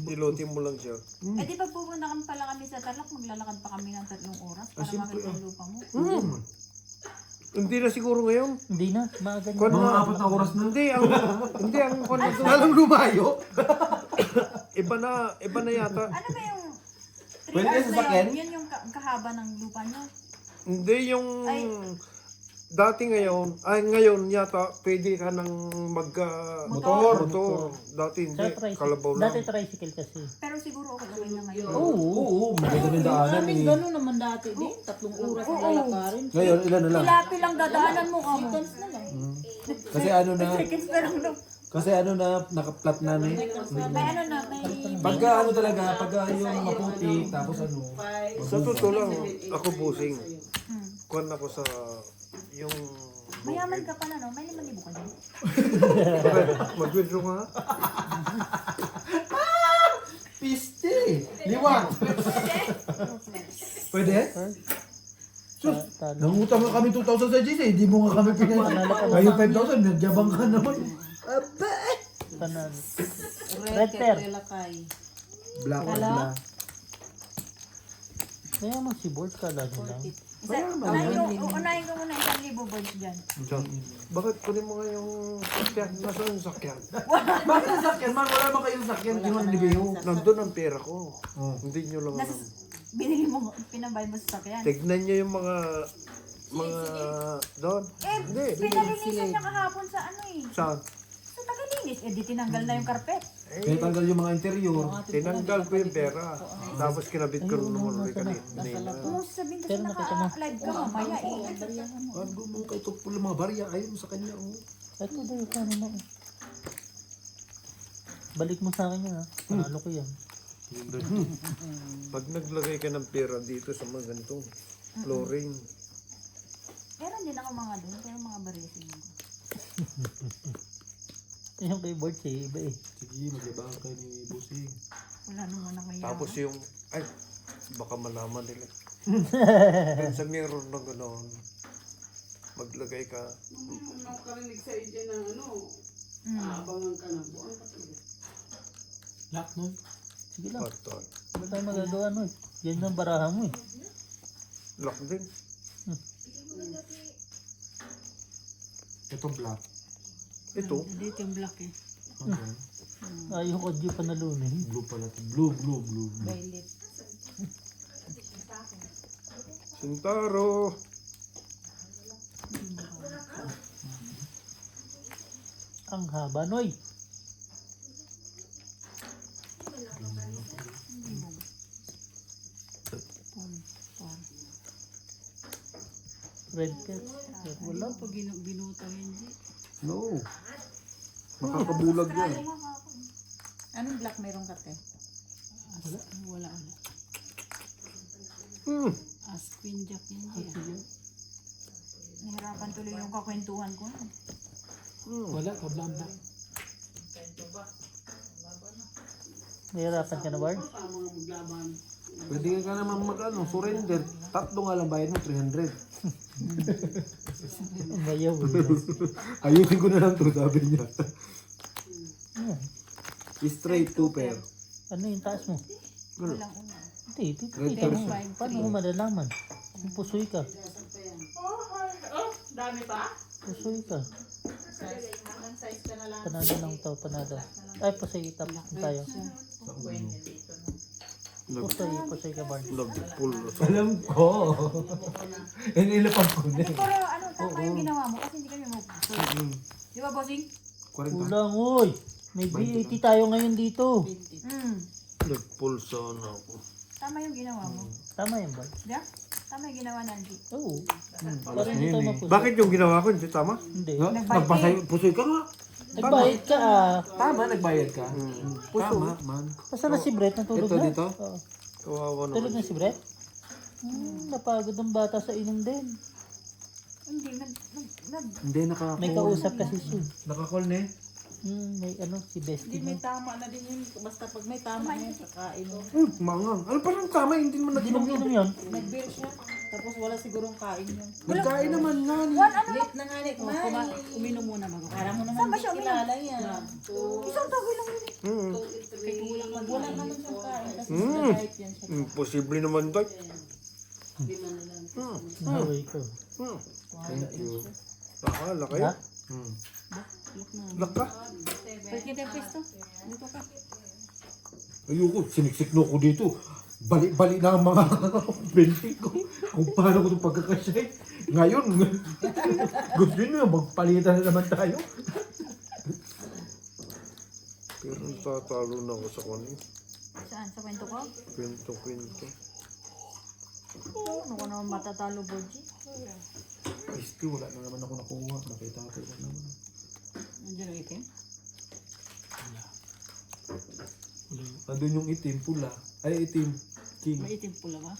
Hilotin mo lang siya. Eh di pag pupunta kami pala kami sa Tarlac, maglalakad pa kami ng 3 oras para siyempre, makita yung lupa mo. Hindi na siguro ngayon. Hindi na, maaga Kung na. Mga 4 na oras na. Hindi ang kung ano, Alam lumayo? iba na yata. Ano ba yung 3 Pwede hours sa na sakyan? yun? Yun yung kahaba ng lupa niyo. Hindi yung Ay. dati ngayon yata pwede ka nang Motor. motor. Dati hindi, Sa kalabaw Dati lang. tricycle kasi. Pero siguro okay na ngayon. Oo, maganda ng daanan Namin eh. gano'n naman dati din. 3 oras na lalakarin. Ngayon, ilan na lang? Pilapi lang dadaanan mo kamo. Seconds na lang. Kasi ano na, Seconds na lang daw. kasi ano na, nakaplat na na eh. May ano na, may... Pagka ano talaga, pagka yung maputi, tapos ano, Sa totoo lang, ako busing. Kuwan ako sa yung Mayaman ka pa na, no? May 5,000 ka din. mag-withdraw nga. piste! Liwag! Pwede? Sus, Talo. nangutang nga kami 2,000 sa GC, hindi mo nga kami pinanalo. Ngayon 5,000, nagyabang ka naman. Panalo. Red Pair. Relakay. Black on Wala. black. Kaya mo si Bolt kala nyo lang. Unahin ko muna 1,000 boards dyan. So, bakit kunin mo nga yung sakyan? Nasaan yung sakyan? Bakit ang sakyan man? Wala ba kayong sakyan? Kinuha ni Beo. Nandun ang pera ko. Oh. Hindi nyo lang alam. Binili mo, pinambay mo sa sakyan. Tignan nyo yung mga doon. Hindi. Pinalinisan niya kahapon sa ano eh. Saan? Sa tagalinis. Eh di tinanggal na yung karpet. Kaya tanggal yung mga interior. Tinanggal ko yung pera. Tapos kinabit ko rin naman ulit kanina. Kung sabihin kasi Pero nakita mo. naka-live ka mamaya eh. Ano mo kay Tokpo mga barya? Ayaw mo sa kanya. Oh. Ito daw yung kano mo. Balik mo sa akin yan ha. Panalo ko yan. Pag naglagay ka ng pera dito sa mga ganitong flooring, Meron din ako mga doon, pero mga baril siguro. Yung kay Bolt siya iba eh. Sige, magyabang kayo ni Busing. Wala naman ako yan. tapos yung, ay, baka malaman nila. Sa meron na gano'n, maglagay ka. Nung nakarinig sa iyo ng ano, aabangan ka ng buwan kasi. Lock nun? Sige lang. Patay. Wala tayo magagawa no eh. Yan ang baraha mo eh. Lock din. Ito black. Ito, Dito yung black eh. Okay. Yung audio panalunin. Blue pala ito. Blue. Violet. Sintaro. Ang haba noy. Red cat. Wala. Pag binutang hindi. No. Makakabulag yan. Anong black meron ka te? Wala. Aspen Jack hindi. Nahirapan tuloy yung kakwentuhan ko. Wala, kablanda. Nahirapan ka na Bard? Pwede ka naman surrender. 3 nga lang bayad mo, 300. Ang bayaw eh. Ayusin ko na lang to, sabi niya. Yan. Straight 2 pair. Ano yung taas mo? Walang una. Hindi, titita mo. Paano mo malalaman? Kung pusoy ka. Dami pa? Pusoy ka. Size. Hanggang size ka na lang. Panalo lang to, panalo. Ay, pusoy, tapos tayo. Pwede dito na. Pusoy ka, Bard. Nag-pull na sa... Alam ko. Inilapang ko na Hindi, pero ano, tama yung ginawa mo kasi hindi kami magpuso. Di ba, bossing? 40. Kulang, oy. May VAT tayo ngayon dito. Nag-pull sana ako. Tama yung ginawa mo. Tama yan, Bard. Di ba? Tama yung ginawa ng G. Oo. Alas Parang na hindi yun tayo eh. mapusoy. Bakit yung ginawa ko, hindi tama? Hindi. No? Nagpasay, pusoy ka nga. Nagbayad ka ah. Tama, nagbayad ka. Tama, man. Basta na si Brett, natulog Ito na. dito? Oo. Kawawa Tulog naman. na si Brett? Napagod ang bata sa inom din. Hindi, Hindi, May kausap kasi siya. Naka-call na eh. May ano, si Bestie Hindi, may mo. tama na din yun. Basta pag may tama na yun, kakain mo. Mangang. Ano pa lang tama, hindi naman Hindi nag-inom mo yun. inom yun? Nag-bill siya. Tapos wala sigurong kain yun. Nagkain naman nga. Late na nga, Nick. Uminom muna bago. Parang mo Saan naman ba siya di kilala yan. isang tabi lang yun. Wala naman siyang kain kasi diet yan siya. Imposible naman tayo. Naway ko. Thank you. Akala kayo. Ha? Laka. Pwede kita pwesto. Dito ka. Ayoko, siniksik no ko dito. Balik-balik na ang mga benting ko. Kung paano ko itong pagkakasya. Ngayon, gusto nyo, magpalitan na naman tayo. Pero tatalo na ako sa kanin. Saan? Sa kwento ko? Kwento. Ano ko naman matatalo, Boji? Isti, wala na naman ako nakuha. Nakita ko na naman. Nandiyan ang itim. Nandun yung itim, pula. Ay, itim. King. May itim pula ba?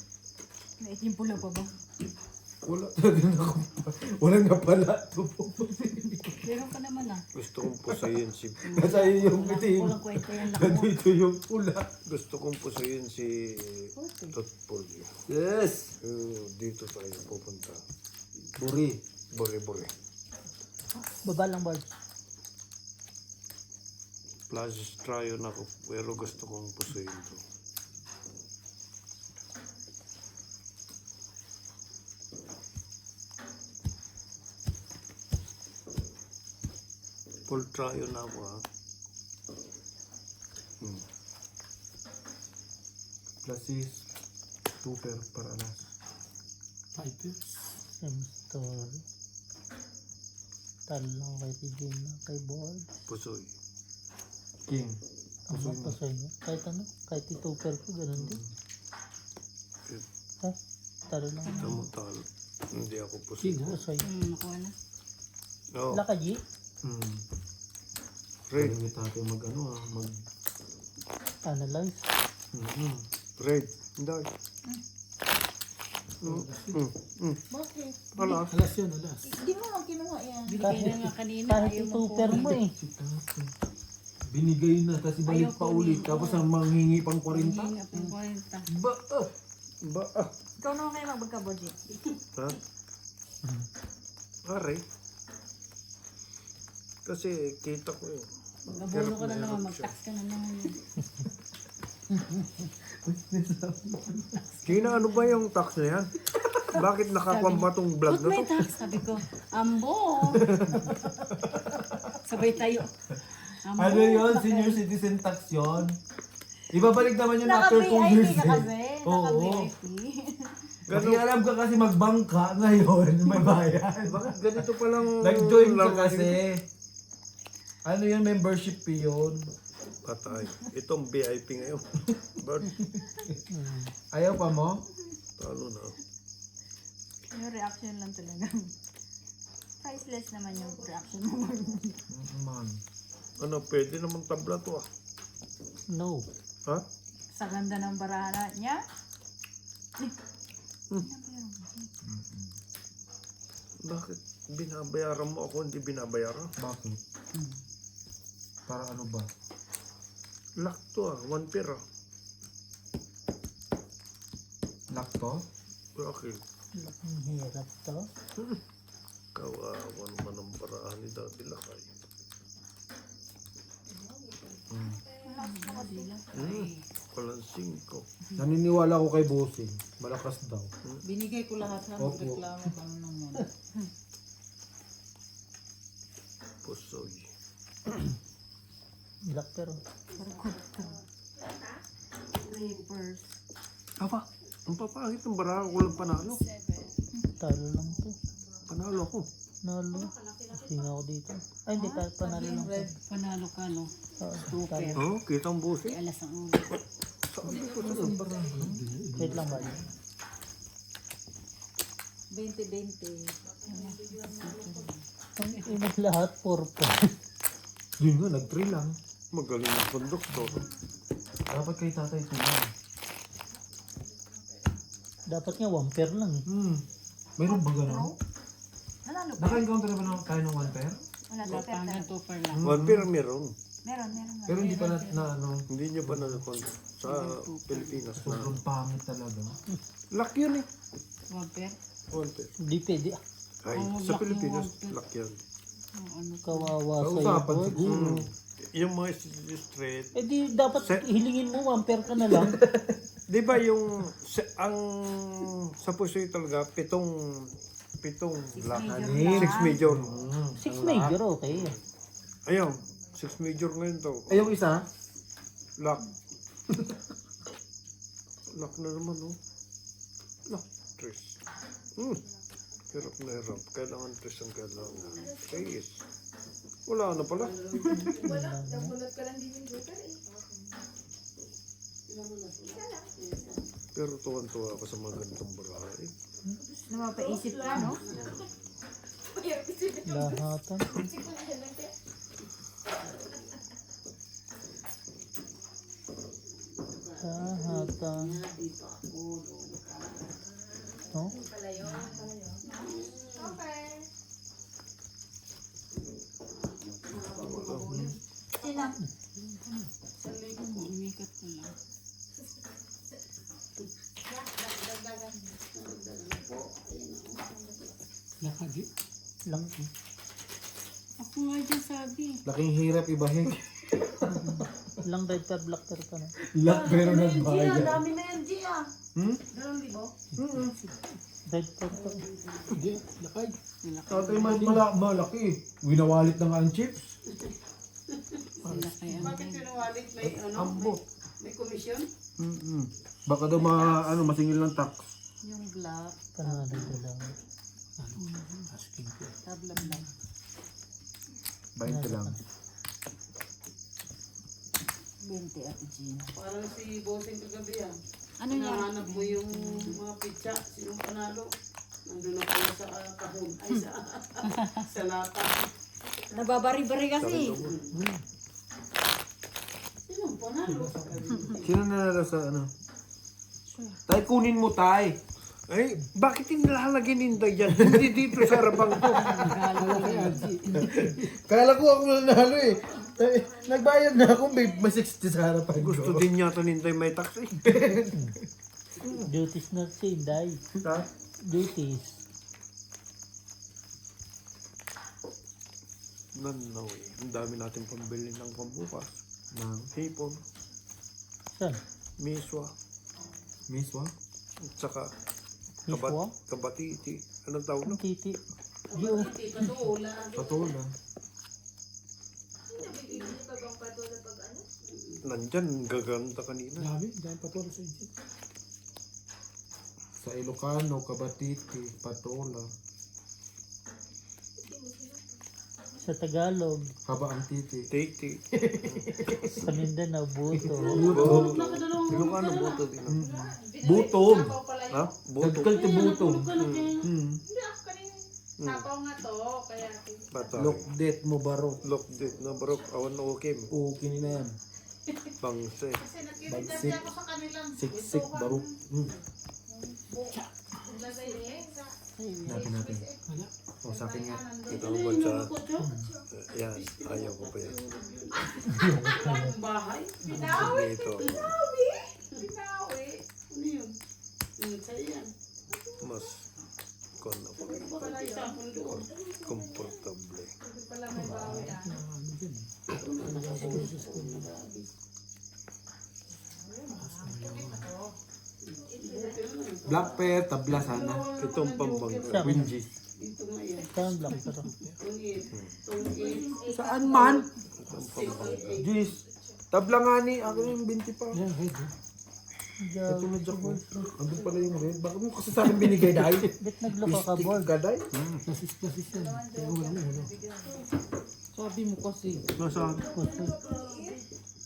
May itim pula pa ba? Wala talaga na ako. Wala nga pala. Meron ka naman ah. Gusto kong pusayin si... Nasa iyo yung itim. Walang kwenta yan lang mo. Nandito yung pula. Gusto kong pusayin si... Totpol. Yes! Dito tayo pupunta. Buri. Bore. Baba lang, Bard. Plus tryon ako. Pero gusto kong pusayin to. Full tryon ako ha. Plus is 2 per para alas. Same story. Talo lang kay TJ na kay Bard. Pusoy. King. Ano pa sa inyo? Kahit ano? Kahit ituper ko, ganun din. Ha? Talo lang. Talo. Hindi ako pusoy. Pusoy. Nakuha na. No. Wala ka, G? Red. Kaya tayo mag ano mag... Analyze. Red. Hindi. Bakit? Alas. Hindi mo lang kinuha yan. Binigay na nga kanina. Kahit Ayaw mo ituper mo eh. Si Tato. Binigay na, tapos ibalik pa ulit. Tapos ang manghingi pang 40. Hinga pa yung 40. Ba? Ba? Ikaw naman kayo magbagka, Boji. Ha? Aray. Kasi kita ko yun. Mag-abono ka na naman. Mag-tax ka na naman. Gina, ano ba yung tax na yan? Bakit nakakwamba tong vlog Put na may to? tax. Sabi ko, Ambo. Sabay tayo. Ambo. Ano yun? Senior citizen tax yun? Ibabalik naman yun after 2 years. Naka-VIP ka kasi. Oo. Naka-VIP. Kasi alam ka kasi magbangka ngayon, may bayan. Bakit ganito palang... Nag-join ka kasi. Ano yun? Membership fee yun. Patay. Itong VIP ngayon. But, Ayaw pa mo? talo na. Yung reaction lang talaga. Priceless naman yung reaction mo. Man. Ano, pwede naman tabla to ah. No. Ha? Sa ganda ng baraha niya. Bakit binabayaran mo ako, hindi binabayaran? Bakit? Para ano ba? Lock to ah, 1 pair ah. Lock to? Okay. Ang hirap to. Kawawa naman ang paraan ni Daddy Lakay. Walang 5. Naniniwala ko kay Bossing. Malakas daw. Binigay ko lahat ha. Opo. Magreklamo ka naman. Pusoy. Black pero. Reverse. Aba, ang papangit ng barako ko lang panalo. Talo lang to. Panalo ako. Nalo. Hinga ako dito. Ay, hindi tayo panalo lang to. Panalo ka, no? Oo, talo. Oo, kita ang busi. Alas ang ulo. Wait lang ba? 20-20. Ang ina lahat, purple. Yun nga, nag-3 lang. Magaling ang konduktor. Dapat kay tatay tulang. Dapat nga 1 pair lang eh. Mayroon ba gano'n? Nanalo ba? Naka-encounter na ba ng tayo ng 1 pair? Wala, two pair Hanggang tayo. 2 per lang. One pair meron. Meron. Pero hindi pa na ano, Hindi niya pa nakakonto sa Pilipinas na. sobrang pangit talaga. Lock yun eh. 1 per? One pair. Hindi pwede. Ay, Oh, sa lock Pilipinas, yung one pair. lock yan. Ano? Kawawa sa'yo. Kausapan boss. siguro. Yung mga straight, Eh di dapat hilingin mo 1 pair ka na lang. di ba yung, ang, sa pusoy talaga, pitong lock. Anim. 6 major. 6 major, okay. Ayun, 6 major ngayon to. Ay, yung isa? Lock. Lock na naman, oh. Lock. Tres. Hirap na hirap. Kailangan tres ang kailangan. Tres. Wala na pala. Wala, namunod ka lang din yung joker eh. Pero tuwan-tuwa ako sa mga ganitong bahay. Napapaisip ka, no? Mahirap isipin yung Lahatan. isip ko na lang kaya. Lahatan. No? Okay. Sino? Umikat ko lang. Nakagi. Lang. Ako nga dyan sabi. Laking hirap ibahin. Lang red pair, black pair ka na. Lock pero nagbayad. Dami na yan, Gia. Dalawang libo? Red pair ka. Hindi, lakay. Tatay malaki. Winawalit na nga ang chips. Sila kaya. Bakit pinuwalit? May ano? Ambot. May komisyon? Baka daw masingil ng tax. Yung black. Panalo ko lang. Tablam lang. 20 lang. 20 at Gina. Parang si Bossing kagabi ah. Ano niya? Hinahanap mo yung mga pizza. Sinong panalo? Nandun na pala sa kahon. Ay, sa lata. Nababari-bari kasi. Sinong panalo? Sino nanalo sa ano? Tay, kunin mo tay. Ay, bakit inilalagay ni Inday yan? Hindi dito sa harapang ko. Kala ko ako nanalo eh. Nagbayad na ako, may 60 sa harapan ko. Gusto din yata ni Inday may tax eh. Duties na si Inday. Ha? Duties. Nanaw eh. Ang dami natin pambili ng pambukas. Nang Hipon, Saan? miswa, miswa? at saka Miswa? kabatiti. Anong tawag Ang na? titi. Yung Hindi pa doon. Patola. Hindi pa bang patuloy pag ano? Nandyan, gaganda kanina. Dami patola sa Egypt. Sa Ilocano, Kabatiti, Patola, sa Tagalog, Haba ang Titi. Titi. sa Mindanao, Buto. Buto. Ilocano buto din. Butong. Sapaw pala yun. Ha? Buto. Dagkal ti butong. Hindi ako kanina. Sapaw nga to, kaya Patay. Lokdet mo baro. Lokdit na barok. Awan na okim. Oo, kinina yan. Bangse. kasi nakikita Bagsik. ako sa kanilang Siksik, baro. lagay eh. Natin. O, sa akin nga. Ito ang bansa. Yan. Ayaw ko pa yan. Ang bahay. Ito. Pinawi! Pinawi! Ano yun? Sa'yo yan. Mas kon ako. Baka isapon doon. Komportable. Hindi pala may bawi ah. Black pair, tabla sana. Ito ang pambangka. Sa Wingy. Dito nga yan. Saan black pero? Tungit. Tungit. Saan man? Jis. Tabla nga ni, ako yung 20 pa. Yan, red. Ito na Jack mo. Andun pala yung red. Bakit mo kasi sa akin binigay dahil? Ba't nagluka ka, board? Gaday? Pasis yan. Sabi mo kasi. Nasaan?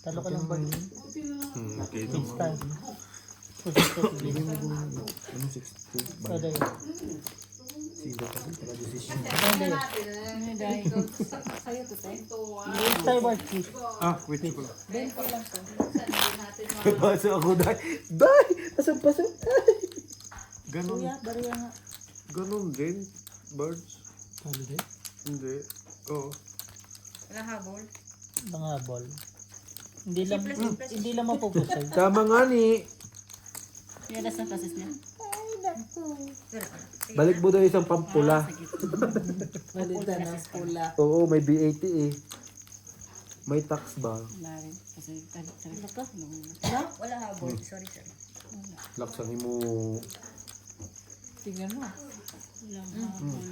Talo ka ng board. Okay. Next time. Positive. Ano 60? Sada yun. Sila pa rin para decision. Sada yun. Ano dahil? Sa'yo to, te. Next time, board. Ah, wait ko lang. Bento lang to. Basa ako dahil. Dahil! Pasang-pasang. Ganon. Kuya, bariya nga. Ganon din. Birds. Hindi. Oo. Wala habol. Mga ball. Hindi lang mapupusay. Tama nga ni. Yadas ang kasis niya. Balik mo daw isang pampula. Malita ng pula. Oo, may BAT eh. May tax ba? Wala rin. Kasi ano to? No? Wala habol. Sorry. Laksanin mo. Tingnan mo. Walang habol.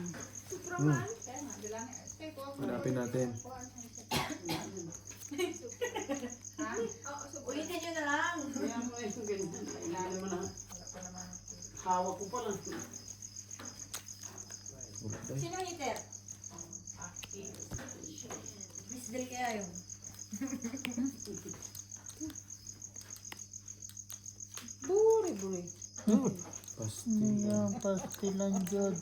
Hanapin natin. Ulitin nyo na lang. Kaya mo na yung ganyan. Kailangan mo na. Hawak ko pa lang. Sino hitter? Miss Del kaya yun. Buri. Pasti. Ayan, pastilan dyan.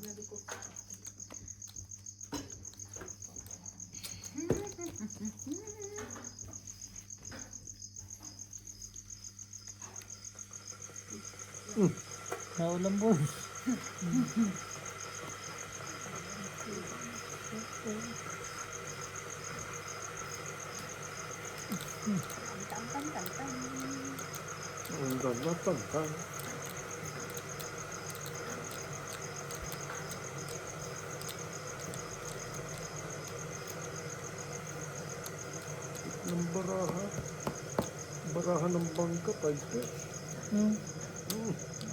Naulang boy. Ang ganda pagka. Ng baraha. Baraha ng bangka, 5 pesos.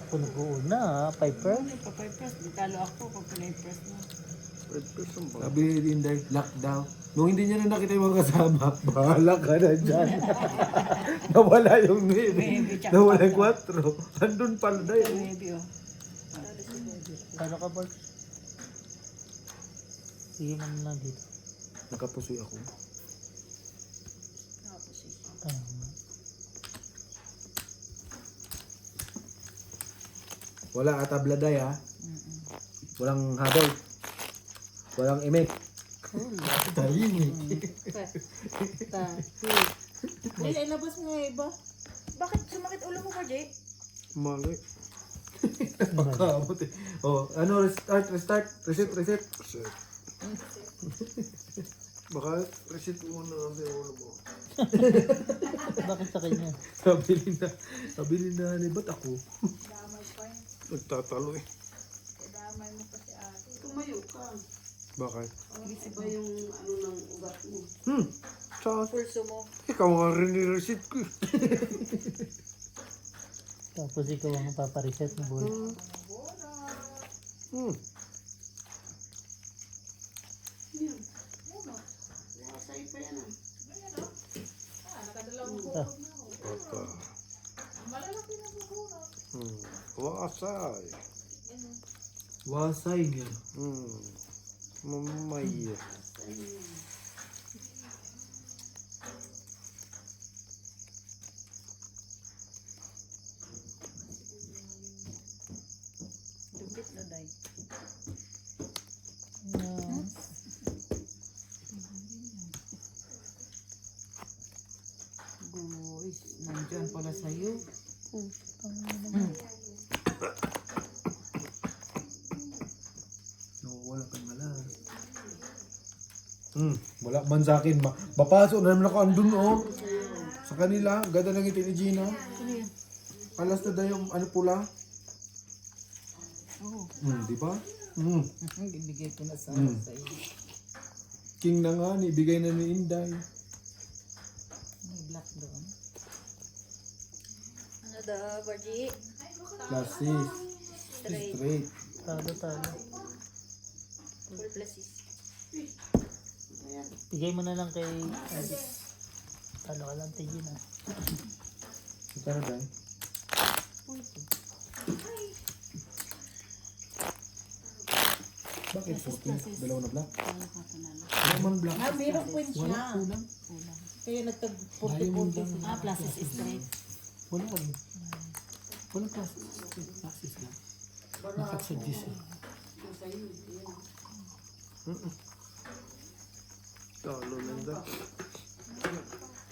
Ako nag-uuna ha, Piper. Papay-press. Di talo ako pag pinay-press mo. 5 pesos ang bangka. Sabi ni Inday, lockdown. Nung hindi niya na nakita yung mga kasama, bahala ka na dyan. Nawala yung 9. Nawala yung 4. Andun pala na yun. Maybe oh. Kano ka boy? Sige man lang dito. Nakapusoy ako. Tama. Wala atabladay ha. Walang habol. Walang imik. Tahimik. Ay, ilabas mo nga iba. Bakit sumakit ulo mo ba, Jay? Mali. Pagkamot eh. Oh, ano, restart. Reset. Kasi. Baka reset mo na ang ulo mo. Bakit sa kanya? Sabili na ni ba't ako? Nagtatalo eh. Tumayo ka. Bakit? Iba yung ano ng ugat mo. Sa Pulso mo. ikaw nga rin ni-reset ko eh. Tapos ikaw ang papareset mo boy. Yan. Wasay pa yan ah. Pata. Wasay. Wasay niya. Mamaya. Dugit na day. Guys, nandyan pala sa'yo. Wala kang malas. Wala man sa akin. Mapasok na naman ako andun oh. Sa kanila, ganda ng ngiti ni Gina. Alas na daw yung ano pula. Di ba? Ibigay ko na sa sa'yo. King na nga, ibigay na ni Inday. May black doon. Ano daw, Barji? Classic. Straight. Talo. Full plus 6. Ayan. Bigay mo na lang kay... Talo ka lang tayo na. Magkano dahil? Bakit 14? Dalawa na black? Wala ka panalo. Wala man black. Mayroon point siya. Kulang. Kaya nagtag Diamond 40-40 lang. siya. Pluses is straight. Wala rin. Walang classes lang. Nakakasuggest eh. Sa'yo, ayan. Talo nanda.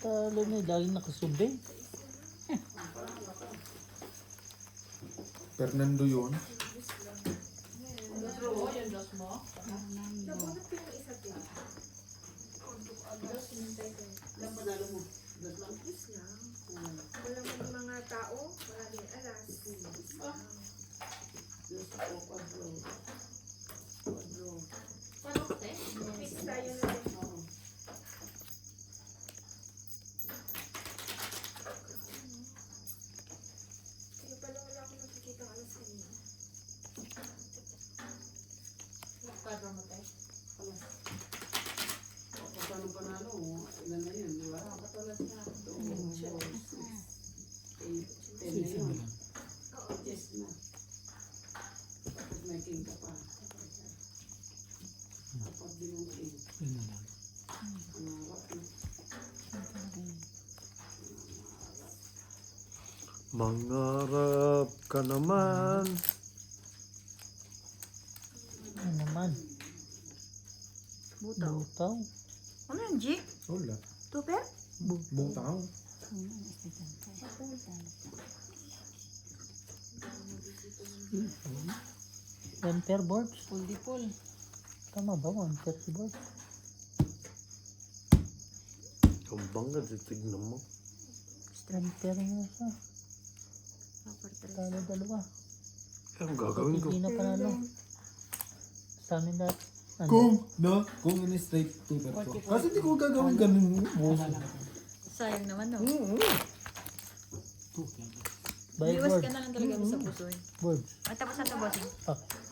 Talo na, laging nakasumbay. Fernando yun. Oo, yung dos mo. Nabunot ko yung isa din. Ilang panalo mo? Das lang? Yes lang. Wala man mga tao, wala din alas. Das o quadro. Quadro. Paano ko, te? Fix tayo na din. Oo. Kaya pala wala akong nakikita alas kanina. Quadro mo, te? Paano panalo mo? Ilan na yun, di ba? Katulad sa 2, 4, 6, 8, 10 na yun. Yes na. Tapos may king ka pa. Kapag din ang king. Yun na lang. Ang harap na. Mangarap ka naman. Ano naman? Butaw. Butaw. Ano yun, G? Wala. Tuper? Butang. One pair boards. Full di full. Tama ba? One pair si board. Ang bangga, tignan mo. One pair nga siya. Talo dalawa. Ang gagawin ko. Hindi na panalo. Sa amin lahat. Ano? Kung ano straight paper ko. Kasi hindi ko gagawin ganun. Sayang naman, no? By Iwas board. ka na lang talaga sa puso, eh. Board. At tapos na ito, bossing. Okay.